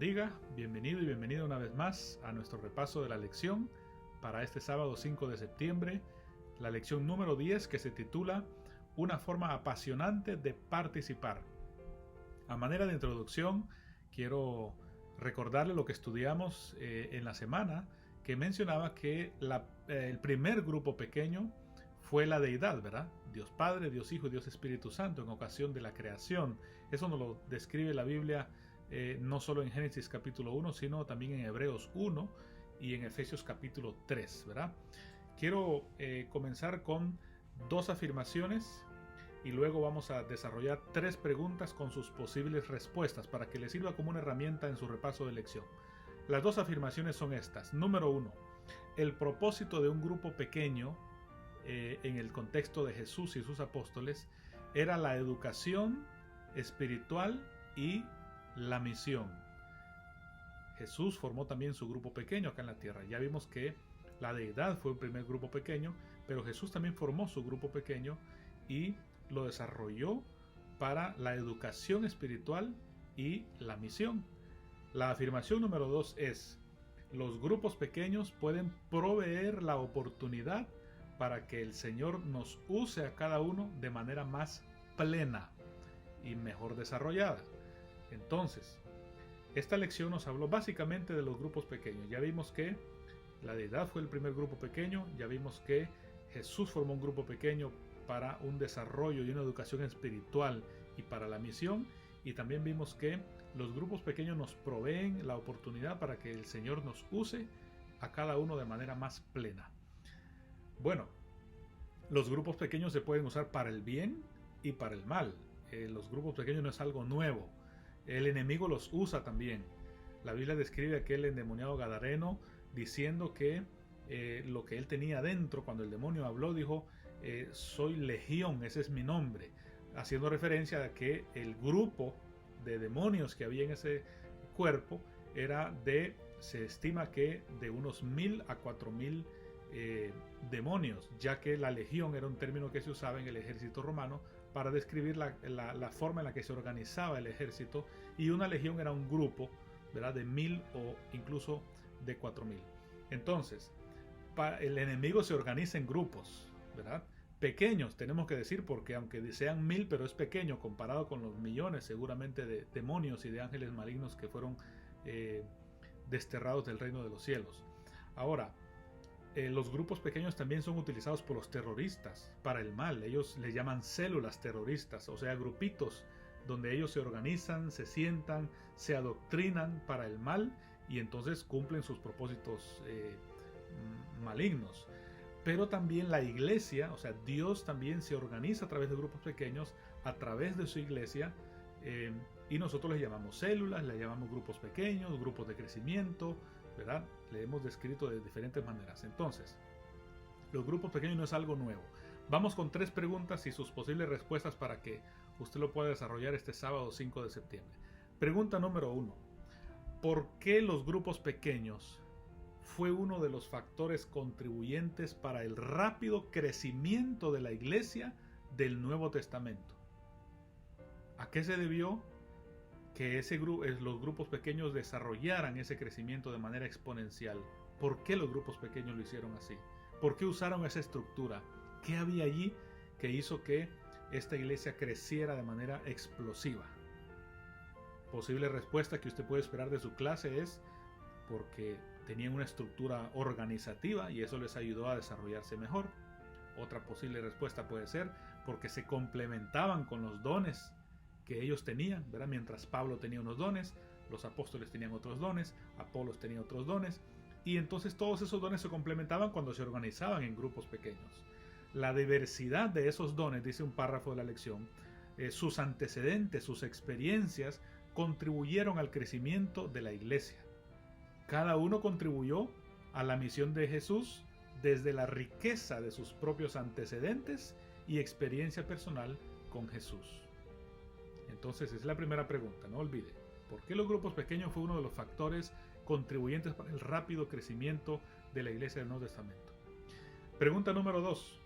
bendiga, bienvenido y bienvenida una vez más a nuestro repaso de la lección para este sábado 5 de septiembre, la lección número 10 que se titula Una forma apasionante de participar. A manera de introducción, quiero recordarle lo que estudiamos en la semana, que mencionaba que el primer grupo pequeño fue la deidad, ¿verdad? Dios Padre, Dios Hijo y Dios Espíritu Santo en ocasión de la creación. Eso nos lo describe la Biblia no solo en Génesis capítulo 1, sino también en Hebreos 1 y en Efesios capítulo 3, ¿verdad? Quiero comenzar con dos afirmaciones y luego vamos a desarrollar tres preguntas con sus posibles respuestas para que les sirva como una herramienta en su repaso de lección. Las dos afirmaciones son estas. Número 1. El propósito de un grupo pequeño en el contexto de Jesús y sus apóstoles era la educación espiritual y la misión. Jesús formó también su grupo pequeño acá en la tierra. Ya vimos que la deidad fue el primer grupo pequeño, pero Jesús también formó su grupo pequeño y lo desarrolló para la educación espiritual y la misión. La afirmación número 2 es: los grupos pequeños pueden proveer la oportunidad para que el Señor nos use a cada uno de manera más plena y mejor desarrollada. Entonces, esta lección nos habló básicamente de los grupos pequeños. Ya vimos que la deidad fue el primer grupo pequeño, ya vimos que Jesús formó un grupo pequeño para un desarrollo y una educación espiritual y para la misión, y también vimos que los grupos pequeños nos proveen la oportunidad para que el Señor nos use a cada uno de manera más plena. Bueno, los grupos pequeños se pueden usar para el bien y para el mal. Los grupos pequeños no es algo nuevo. El enemigo los usa también. La Biblia describe a aquel endemoniado gadareno diciendo que lo que él tenía dentro, cuando el demonio habló, dijo: soy legión, ese es mi nombre, haciendo referencia a que el grupo de demonios que había en ese cuerpo era se estima que de unos 1000 a 4000 demonios, ya que la legión era un término que se usaba en el ejército romano para describir la forma en la que se organizaba el ejército, y una legión era un grupo, ¿verdad?, de 1000 o incluso de 4000. Entonces, el enemigo se organiza en grupos, ¿verdad?, pequeños, tenemos que decir, porque aunque sean 1000, pero es pequeño comparado con los millones seguramente de demonios y de ángeles malignos que fueron desterrados del reino de los cielos. Ahora, los grupos pequeños también son utilizados por los terroristas para el mal. Ellos les llaman células terroristas, o sea, grupitos donde ellos se organizan, se sientan, se adoctrinan para el mal y entonces cumplen sus propósitos malignos. Pero también la iglesia, o sea, Dios también se organiza a través de grupos pequeños, a través de su iglesia, y nosotros les llamamos células, les llamamos grupos pequeños, grupos de crecimiento, ¿verdad? Le hemos descrito de diferentes maneras. Entonces, los grupos pequeños no es algo nuevo. Vamos con tres preguntas y sus posibles respuestas para que usted lo pueda desarrollar este sábado 5 de septiembre. Pregunta número 1. ¿Por qué los grupos pequeños fue uno de los factores contribuyentes para el rápido crecimiento de la iglesia del Nuevo Testamento? ¿A qué se debió que los grupos pequeños desarrollaran ese crecimiento de manera exponencial? ¿Por qué los grupos pequeños lo hicieron así? ¿Por qué usaron esa estructura? ¿Qué había allí que hizo que esta iglesia creciera de manera explosiva? Posible respuesta que usted puede esperar de su clase es porque tenían una estructura organizativa y eso les ayudó a desarrollarse mejor. Otra posible respuesta puede ser porque se complementaban con los dones que ellos tenían, ¿verdad? Mientras Pablo tenía unos dones, los apóstoles tenían otros dones, Apolos tenía otros dones, y entonces todos esos dones se complementaban cuando se organizaban en grupos pequeños. La diversidad de esos dones, dice un párrafo de la lección, sus antecedentes, sus experiencias, contribuyeron al crecimiento de la iglesia. Cada uno contribuyó a la misión de Jesús desde la riqueza de sus propios antecedentes y experiencia personal con Jesús. Entonces, esa es la primera pregunta, no olvide. ¿Por qué los grupos pequeños fue uno de los factores contribuyentes para el rápido crecimiento de la iglesia del Nuevo Testamento? Pregunta número 2.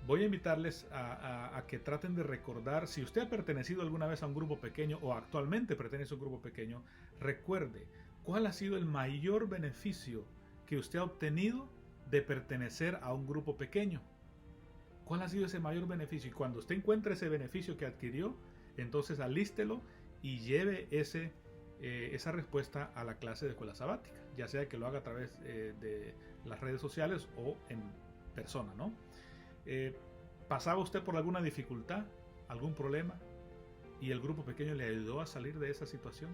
voy a invitarles a que traten de recordar, si usted ha pertenecido alguna vez a un grupo pequeño o actualmente pertenece a un grupo pequeño, recuerde cuál ha sido el mayor beneficio que usted ha obtenido de pertenecer a un grupo pequeño. ¿Cuál ha sido ese mayor beneficio? Y cuando usted encuentre ese beneficio que adquirió, entonces alístelo y lleve esa respuesta a la clase de escuela sabática, ya sea que lo haga a través de las redes sociales o en persona, ¿no? ¿Pasaba usted por alguna dificultad, algún problema, y el grupo pequeño le ayudó a salir de esa situación?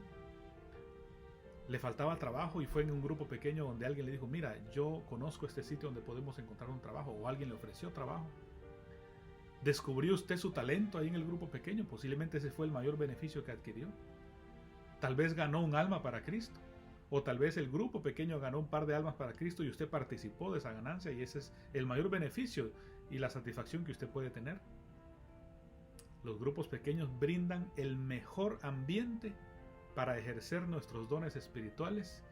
¿Le faltaba trabajo y fue en un grupo pequeño donde alguien le dijo, mira, yo conozco este sitio donde podemos encontrar un trabajo, o alguien le ofreció trabajo? ¿Descubrió usted su talento ahí en el grupo pequeño? Posiblemente ese fue el mayor beneficio que adquirió. Tal vez ganó un alma para Cristo, o tal vez el grupo pequeño ganó un par de almas para Cristo y usted participó de esa ganancia, y ese es el mayor beneficio y la satisfacción que usted puede tener. Los grupos pequeños brindan el mejor ambiente para ejercer nuestros dones espirituales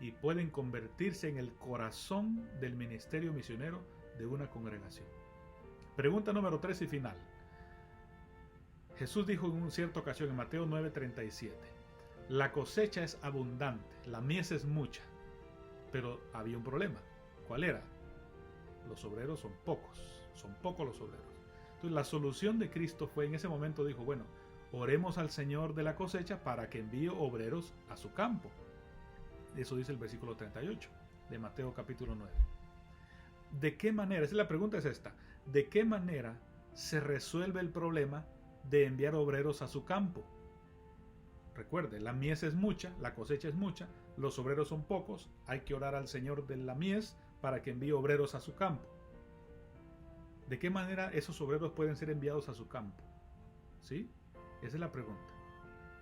y pueden convertirse en el corazón del ministerio misionero de una congregación. Pregunta número 3 y final. Jesús dijo en una cierta ocasión en Mateo 9:37, la cosecha es abundante, la mies es mucha, pero había un problema. ¿Cuál era? Los obreros son pocos los obreros. Entonces la solución de Cristo fue, en ese momento dijo, bueno, oremos al Señor de la cosecha para que envíe obreros a su campo. Eso dice el versículo 38 de Mateo capítulo 9. ¿De qué manera? La pregunta es esta. ¿De qué manera se resuelve el problema de enviar obreros a su campo? Recuerde, la mies es mucha, la cosecha es mucha, los obreros son pocos, hay que orar al Señor de la mies para que envíe obreros a su campo. ¿De qué manera esos obreros pueden ser enviados a su campo? ¿Sí? Esa es la pregunta.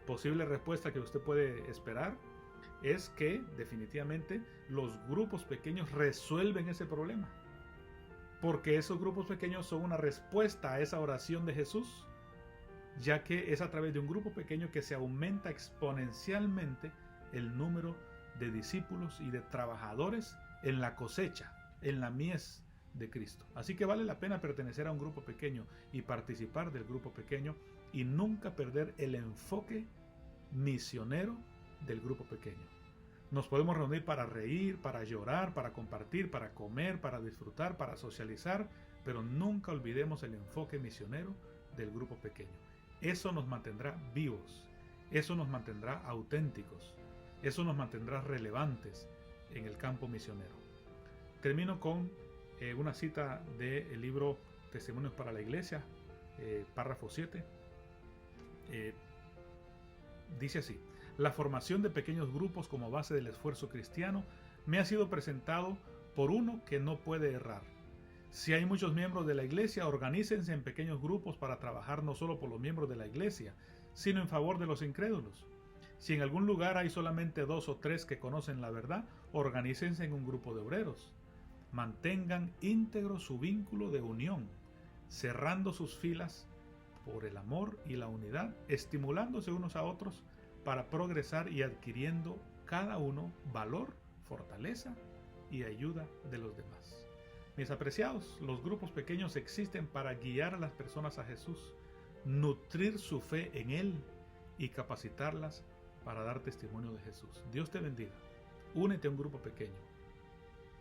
Posible respuesta que usted puede esperar es que definitivamente los grupos pequeños resuelven ese problema. Porque esos grupos pequeños son una respuesta a esa oración de Jesús, ya que es a través de un grupo pequeño que se aumenta exponencialmente el número de discípulos y de trabajadores en la cosecha, en la mies de Cristo. Así que vale la pena pertenecer a un grupo pequeño y participar del grupo pequeño y nunca perder el enfoque misionero del grupo pequeño. Nos podemos reunir para reír, para llorar, para compartir, para comer, para disfrutar, para socializar, pero nunca olvidemos el enfoque misionero del grupo pequeño. Eso nos mantendrá vivos, eso nos mantendrá auténticos, eso nos mantendrá relevantes en el campo misionero. Termino con una cita del libro Testimonios para la Iglesia, párrafo 7. Dice así: la formación de pequeños grupos como base del esfuerzo cristiano me ha sido presentado por uno que no puede errar. Si hay muchos miembros de la iglesia, organícense en pequeños grupos para trabajar no solo por los miembros de la iglesia, sino en favor de los incrédulos. Si en algún lugar hay solamente 2 o 3 que conocen la verdad, organícense en un grupo de obreros. Mantengan íntegro su vínculo de unión, cerrando sus filas por el amor y la unidad, estimulándose unos a otros para progresar y adquiriendo cada uno valor, fortaleza y ayuda de los demás. Mis apreciados, los grupos pequeños existen para guiar a las personas a Jesús, nutrir su fe en Él y capacitarlas para dar testimonio de Jesús. Dios te bendiga. Únete a un grupo pequeño.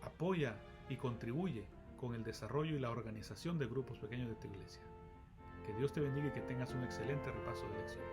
Apoya y contribuye con el desarrollo y la organización de grupos pequeños de tu iglesia. Que Dios te bendiga y que tengas un excelente repaso de lección.